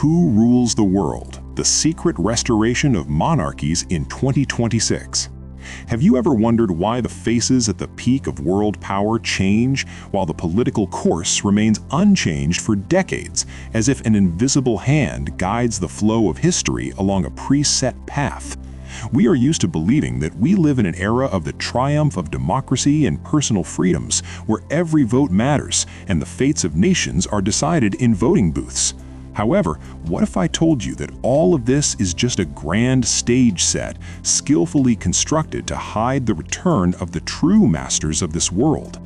Who Rules the World? The Secret Restoration of Monarchies in 2026. Have you ever wondered why the faces at the peak of world power change while the political course remains unchanged for decades, as if an invisible hand guides the flow of history along a preset path? We are used to believing that we live in an era of the triumph of democracy and personal freedoms, where every vote matters and the fates of nations are decided in voting booths. However, what if I told you that all of this is just a grand stage set, skillfully constructed to hide the return of the true masters of this world?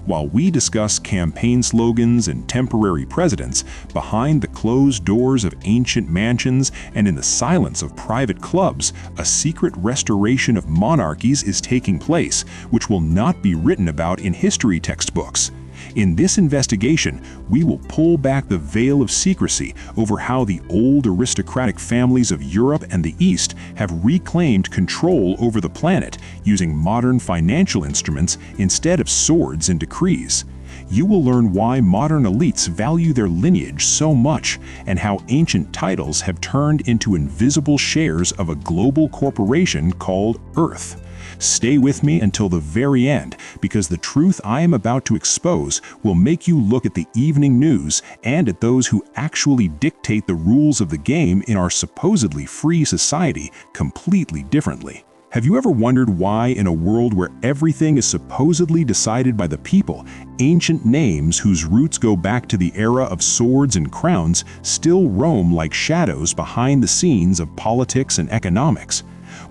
While we discuss campaign slogans and temporary presidents, behind the closed doors of ancient mansions and in the silence of private clubs, a secret restoration of monarchies is taking place, which will not be written about in history textbooks. In this investigation, we will pull back the veil of secrecy over how the old aristocratic families of Europe and the East have reclaimed control over the planet using modern financial instruments instead of swords and decrees. You will learn why modern elites value their lineage so much and how ancient titles have turned into invisible shares of a global corporation called Earth. Stay with me until the very end, because the truth I am about to expose will make you look at the evening news and at those who actually dictate the rules of the game in our supposedly free society completely differently. Have you ever wondered why, in a world where everything is supposedly decided by the people, ancient names whose roots go back to the era of swords and crowns still roam like shadows behind the scenes of politics and economics?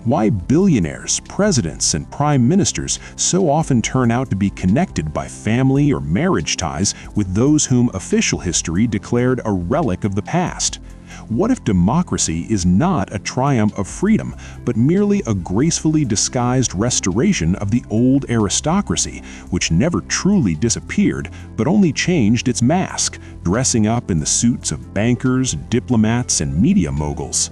Why billionaires, presidents, and prime ministers so often turn out to be connected by family or marriage ties with those whom official history declared a relic of the past? What if democracy is not a triumph of freedom, but merely a gracefully disguised restoration of the old aristocracy, which never truly disappeared, but only changed its mask, dressing up in the suits of bankers, diplomats, and media moguls?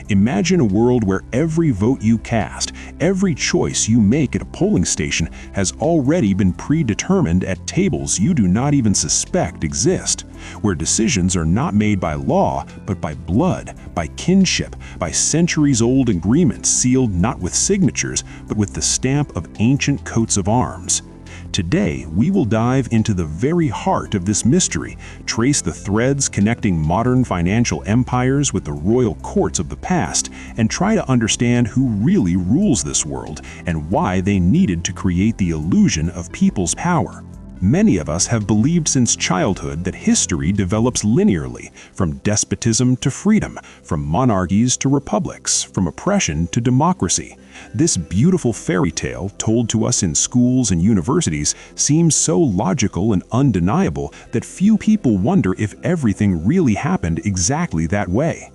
Imagine a world where every vote you cast, every choice you make at a polling station has already been predetermined at tables you do not even suspect exist, where decisions are not made by law, but by blood, by kinship, by centuries-old agreements sealed not with signatures, but with the stamp of ancient coats of arms. Today, we will dive into the very heart of this mystery, trace the threads connecting modern financial empires with the royal courts of the past, and try to understand who really rules this world and why they needed to create the illusion of people's power. Many of us have believed since childhood that history develops linearly, from despotism to freedom, from monarchies to republics, from oppression to democracy. This beautiful fairy tale, told to us in schools and universities, seems so logical and undeniable that few people wonder if everything really happened exactly that way.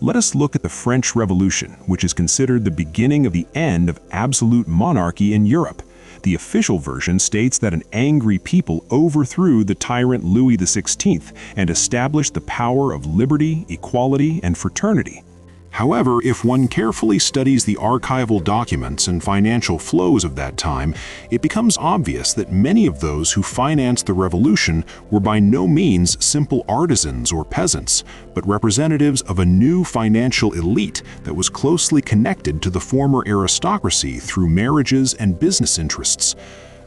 Let us look at the French Revolution, which is considered the beginning of the end of absolute monarchy in Europe. The official version states that an angry people overthrew the tyrant Louis XVI and established the power of liberty, equality, and fraternity. However, if one carefully studies the archival documents and financial flows of that time, it becomes obvious that many of those who financed the revolution were by no means simple artisans or peasants, but representatives of a new financial elite that was closely connected to the former aristocracy through marriages and business interests.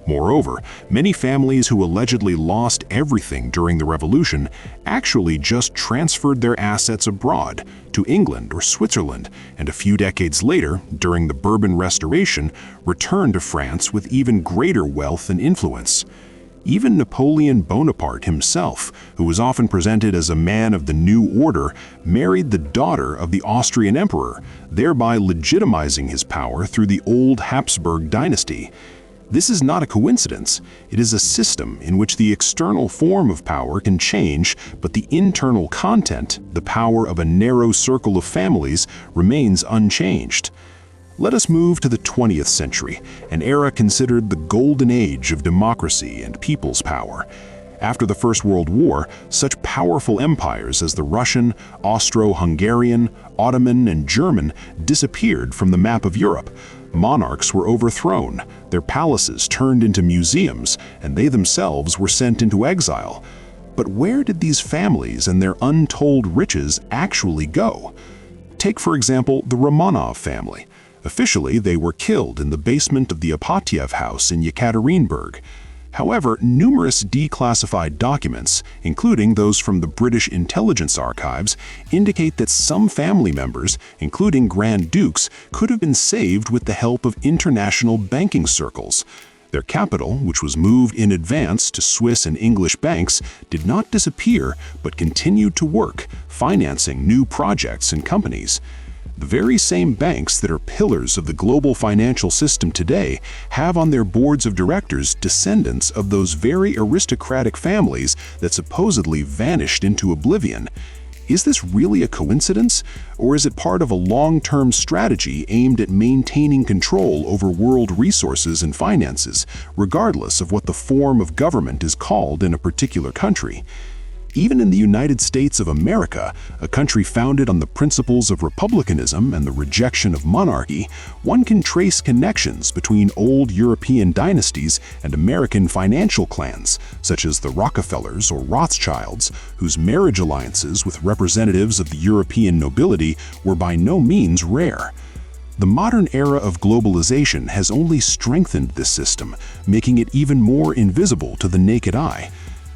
Moreover, many families who allegedly lost everything during the revolution actually just transferred their assets abroad, to England or Switzerland, and a few decades later, during the Bourbon Restoration, returned to France with even greater wealth and influence. Even Napoleon Bonaparte himself, who was often presented as a man of the new order, married the daughter of the Austrian emperor, thereby legitimizing his power through the old Habsburg dynasty. This is not a coincidence. It is a system in which the external form of power can change, but the internal content, the power of a narrow circle of families, remains unchanged. Let us move to the 20th century, an era considered the golden age of democracy and people's power. After the First World War, such powerful empires as the Russian, Austro-Hungarian, Ottoman, and German disappeared from the map of Europe. Monarchs were overthrown, their palaces turned into museums, and they themselves were sent into exile. But where did these families and their untold riches actually go? Take, for example, the Romanov family. Officially, they were killed in the basement of the Apatiev house in Yekaterinburg. However, numerous declassified documents, including those from the British intelligence archives, indicate that some family members, including Grand Dukes, could have been saved with the help of international banking circles. Their capital, which was moved in advance to Swiss and English banks, did not disappear but continued to work, financing new projects and companies. The very same banks that are pillars of the global financial system today have on their boards of directors descendants of those very aristocratic families that supposedly vanished into oblivion. Is this really a coincidence, or is it part of a long-term strategy aimed at maintaining control over world resources and finances, regardless of what the form of government is called in a particular country? Even in the United States of America, a country founded on the principles of republicanism and the rejection of monarchy, one can trace connections between old European dynasties and American financial clans, such as the Rockefellers or Rothschilds, whose marriage alliances with representatives of the European nobility were by no means rare. The modern era of globalization has only strengthened this system, making it even more invisible to the naked eye.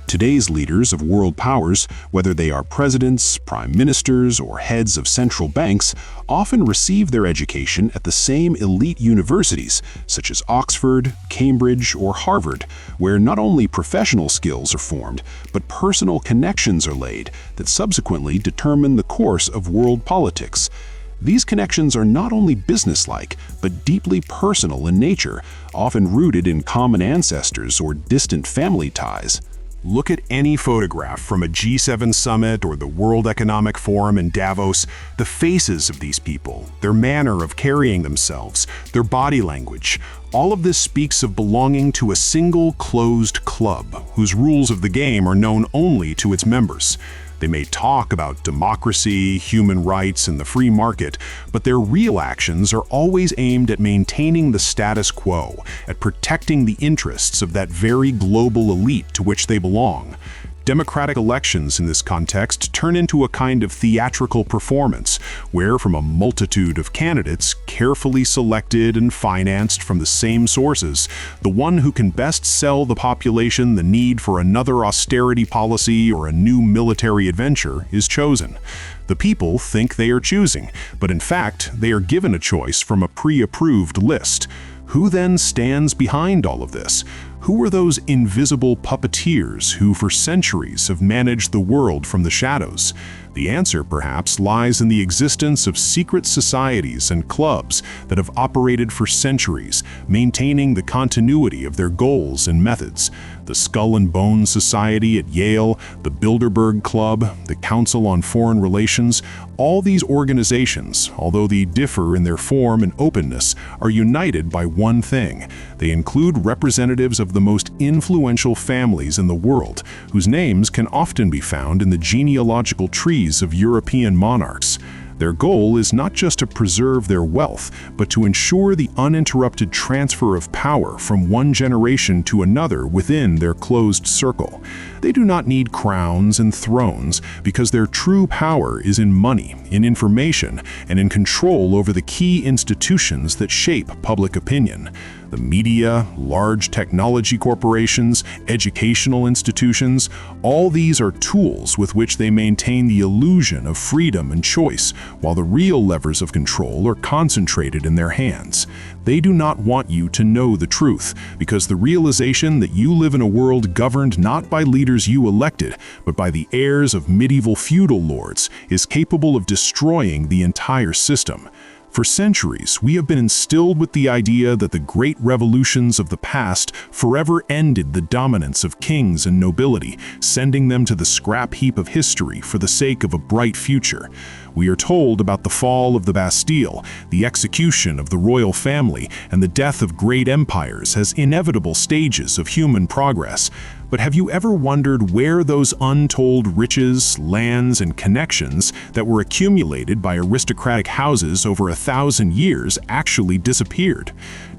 Today's leaders of world powers, whether they are presidents, prime ministers, or heads of central banks, often receive their education at the same elite universities, such as Oxford, Cambridge, or Harvard, where not only professional skills are formed, but personal connections are laid that subsequently determine the course of world politics. These connections are not only businesslike, but deeply personal in nature, often rooted in common ancestors or distant family ties. Look at any photograph from a G7 summit or the World Economic Forum in Davos. The faces of these people, their manner of carrying themselves, their body language, all of this speaks of belonging to a single closed club whose rules of the game are known only to its members. They may talk about democracy, human rights, and the free market, but their real actions are always aimed at maintaining the status quo, at protecting the interests of that very global elite to which they belong. Democratic elections in this context turn into a kind of theatrical performance, where from a multitude of candidates, carefully selected and financed from the same sources, the one who can best sell the population the need for another austerity policy or a new military adventure is chosen. The people think they are choosing, but in fact, they are given a choice from a pre-approved list. Who then stands behind all of this? Who are those invisible puppeteers who for centuries have managed the world from the shadows? The answer, perhaps, lies in the existence of secret societies and clubs that have operated for centuries, maintaining the continuity of their goals and methods. The Skull and Bones Society at Yale, the Bilderberg Club, the Council on Foreign Relations, all these organizations, although they differ in their form and openness, are united by one thing. They include representatives of the most influential families in the world, whose names can often be found in the genealogical trees of European monarchs. Their goal is not just to preserve their wealth, but to ensure the uninterrupted transfer of power from one generation to another within their closed circle. They do not need crowns and thrones because their true power is in money, in information, and in control over the key institutions that shape public opinion. The media, large technology corporations, educational institutions, all these are tools with which they maintain the illusion of freedom and choice, while the real levers of control are concentrated in their hands. They do not want you to know the truth, because the realization that you live in a world governed not by leaders you elected, but by the heirs of medieval feudal lords, is capable of destroying the entire system. For centuries, we have been instilled with the idea that the great revolutions of the past forever ended the dominance of kings and nobility, sending them to the scrap heap of history for the sake of a bright future. We are told about the fall of the Bastille, the execution of the royal family, and the death of great empires as inevitable stages of human progress. But have you ever wondered where those untold riches, lands, and connections that were accumulated by aristocratic houses over 1,000 years actually disappeared?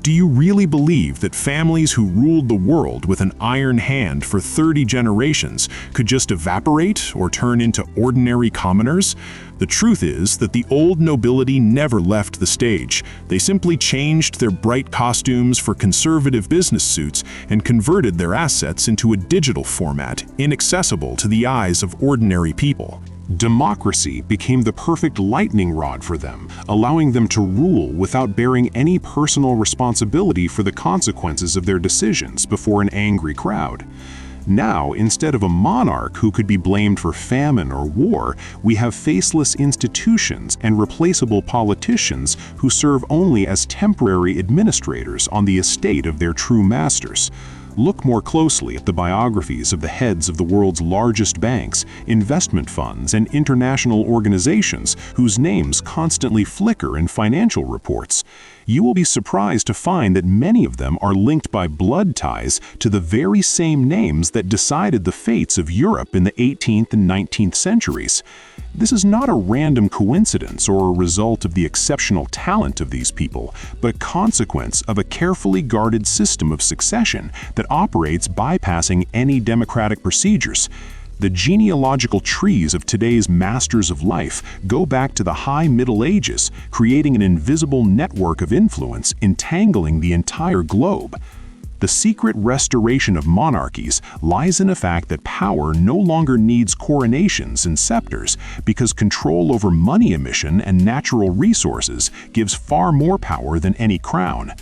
Do you really believe that families who ruled the world with an iron hand for 30 generations could just evaporate or turn into ordinary commoners? The truth is that the old nobility never left the stage. They simply changed their bright costumes for conservative business suits and converted their assets into a digital format inaccessible to the eyes of ordinary people. Democracy became the perfect lightning rod for them, allowing them to rule without bearing any personal responsibility for the consequences of their decisions before an angry crowd. Now, instead of a monarch who could be blamed for famine or war, we have faceless institutions and replaceable politicians who serve only as temporary administrators on the estate of their true masters. Look more closely at the biographies of the heads of the world's largest banks, investment funds, and international organizations whose names constantly flicker in financial reports. You will be surprised to find that many of them are linked by blood ties to the very same names that decided the fates of Europe in the 18th and 19th centuries. This is not a random coincidence or a result of the exceptional talent of these people, but a consequence of a carefully guarded system of succession that operates bypassing any democratic procedures. The genealogical trees of today's masters of life go back to the High Middle Ages, creating an invisible network of influence entangling the entire globe. The secret restoration of monarchies lies in the fact that power no longer needs coronations and scepters, because control over money emission and natural resources gives far more power than any crown.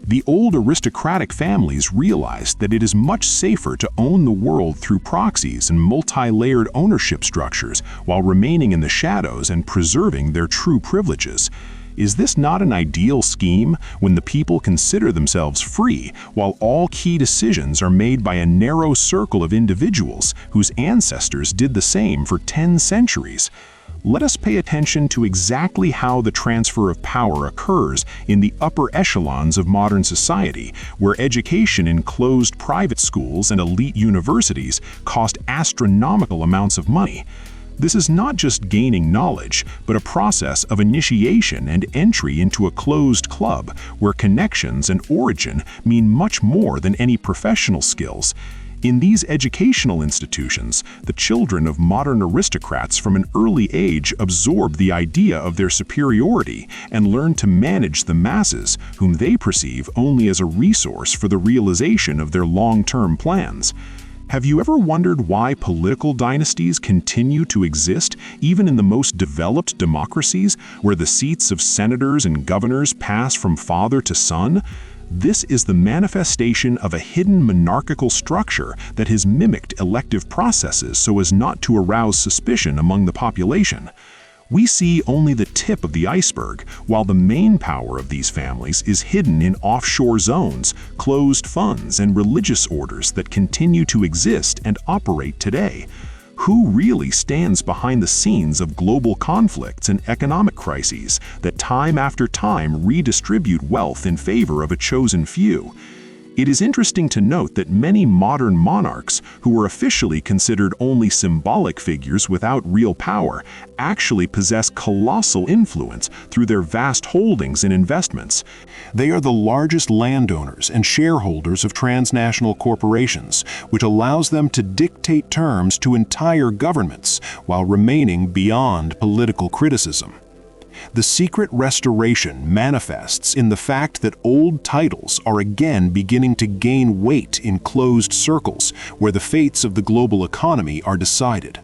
The old aristocratic families realized that it is much safer to own the world through proxies and multi-layered ownership structures while remaining in the shadows and preserving their true privileges. Is this not an ideal scheme when the people consider themselves free, while all key decisions are made by a narrow circle of individuals whose ancestors did the same for 10 centuries? Let us pay attention to exactly how the transfer of power occurs in the upper echelons of modern society, where education in closed private schools and elite universities cost astronomical amounts of money. This is not just gaining knowledge, but a process of initiation and entry into a closed club where connections and origin mean much more than any professional skills. In these educational institutions, the children of modern aristocrats from an early age absorb the idea of their superiority and learn to manage the masses, whom they perceive only as a resource for the realization of their long-term plans. Have you ever wondered why political dynasties continue to exist even in the most developed democracies, where the seats of senators and governors pass from father to son? This is the manifestation of a hidden monarchical structure that has mimicked elective processes so as not to arouse suspicion among the population. We see only the tip of the iceberg, while the main power of these families is hidden in offshore zones, closed funds, and religious orders that continue to exist and operate today. Who really stands behind the scenes of global conflicts and economic crises that time after time redistribute wealth in favor of a chosen few? It is interesting to note that many modern monarchs, who were officially considered only symbolic figures without real power, actually possess colossal influence through their vast holdings and investments. They are the largest landowners and shareholders of transnational corporations, which allows them to dictate terms to entire governments while remaining beyond political criticism. The secret restoration manifests in the fact that old titles are again beginning to gain weight in closed circles where the fates of the global economy are decided.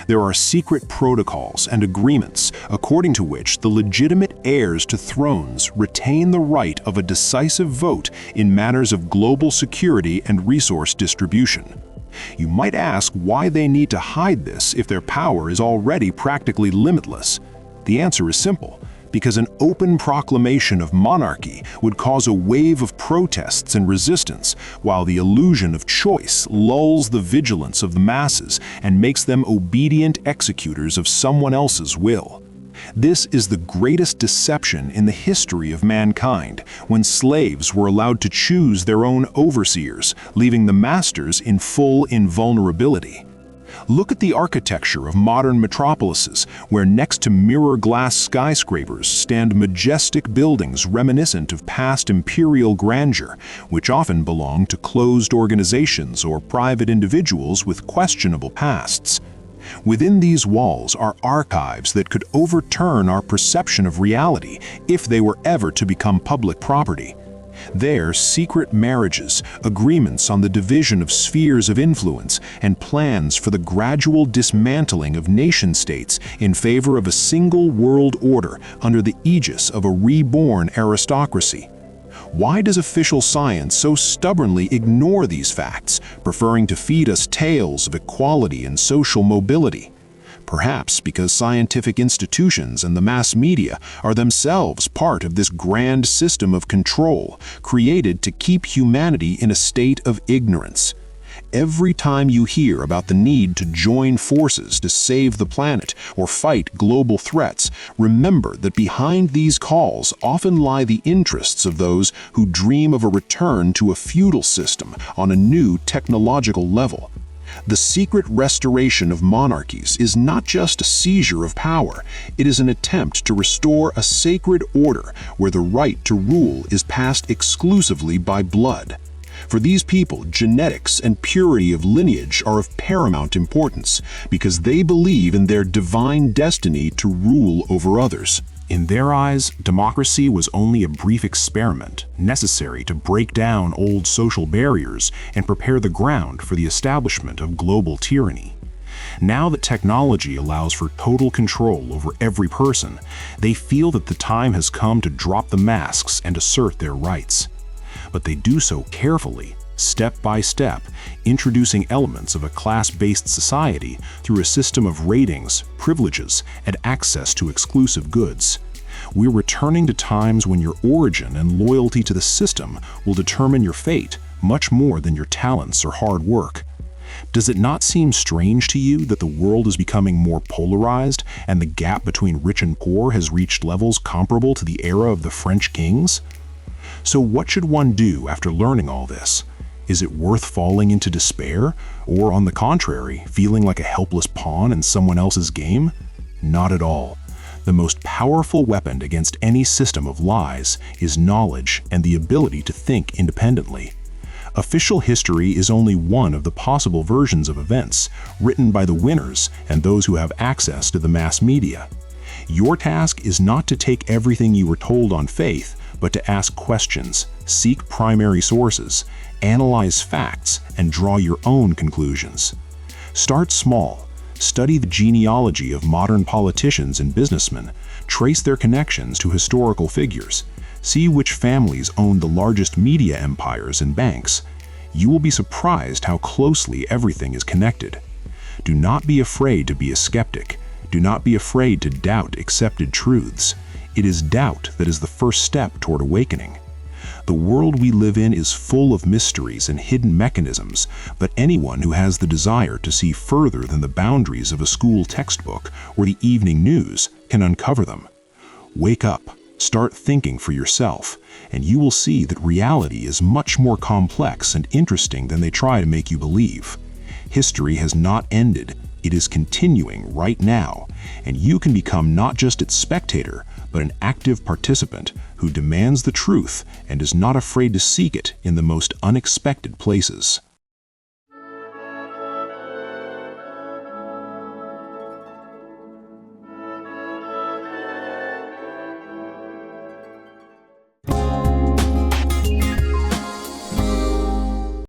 There are secret protocols and agreements according to which the legitimate heirs to thrones retain the right of a decisive vote in matters of global security and resource distribution. You might ask why they need to hide this if their power is already practically limitless. The answer is simple: because an open proclamation of monarchy would cause a wave of protests and resistance, while the illusion of choice lulls the vigilance of the masses and makes them obedient executors of someone else's will. This is the greatest deception in the history of mankind, when slaves were allowed to choose their own overseers, leaving the masters in full invulnerability. Look at the architecture of modern metropolises, where next to mirror-glass skyscrapers stand majestic buildings reminiscent of past imperial grandeur, which often belong to closed organizations or private individuals with questionable pasts. Within these walls are archives that could overturn our perception of reality if they were ever to become public property. There, secret marriages, agreements on the division of spheres of influence, and plans for the gradual dismantling of nation-states in favor of a single world order under the aegis of a reborn aristocracy. Why does official science so stubbornly ignore these facts, preferring to feed us tales of equality and social mobility? Perhaps because scientific institutions and the mass media are themselves part of this grand system of control created to keep humanity in a state of ignorance. Every time you hear about the need to join forces to save the planet or fight global threats, remember that behind these calls often lie the interests of those who dream of a return to a feudal system on a new technological level. The secret restoration of monarchies is not just a seizure of power, it is an attempt to restore a sacred order where the right to rule is passed exclusively by blood. For these people, genetics and purity of lineage are of paramount importance because they believe in their divine destiny to rule over others. In their eyes, democracy was only a brief experiment necessary to break down old social barriers and prepare the ground for the establishment of global tyranny. Now that technology allows for total control over every person, they feel that the time has come to drop the masks and assert their rights. But they do so carefully, step by step, introducing elements of a class-based society through a system of ratings, privileges, and access to exclusive goods. We're returning to times when your origin and loyalty to the system will determine your fate much more than your talents or hard work. Does it not seem strange to you that the world is becoming more polarized and the gap between rich and poor has reached levels comparable to the era of the French kings? So what should one do after learning all this? Is it worth falling into despair, or on the contrary, feeling like a helpless pawn in someone else's game? Not at all. The most powerful weapon against any system of lies is knowledge and the ability to think independently. Official history is only one of the possible versions of events, written by the winners and those who have access to the mass media. Your task is not to take everything you were told on faith, but to ask questions, seek primary sources, analyze facts, and draw your own conclusions. Start small. Study the genealogy of modern politicians and businessmen. Trace their connections to historical figures. See which families own the largest media empires and banks. You will be surprised how closely everything is connected. Do not be afraid to be a skeptic. Do not be afraid to doubt accepted truths. It is doubt that is the first step toward awakening. The world we live in is full of mysteries and hidden mechanisms, but anyone who has the desire to see further than the boundaries of a school textbook or the evening news can uncover them. Wake up, start thinking for yourself, and you will see that reality is much more complex and interesting than they try to make you believe. History has not ended, it is continuing right now, and you can become not just its spectator, but an active participant who demands the truth and is not afraid to seek it in the most unexpected places.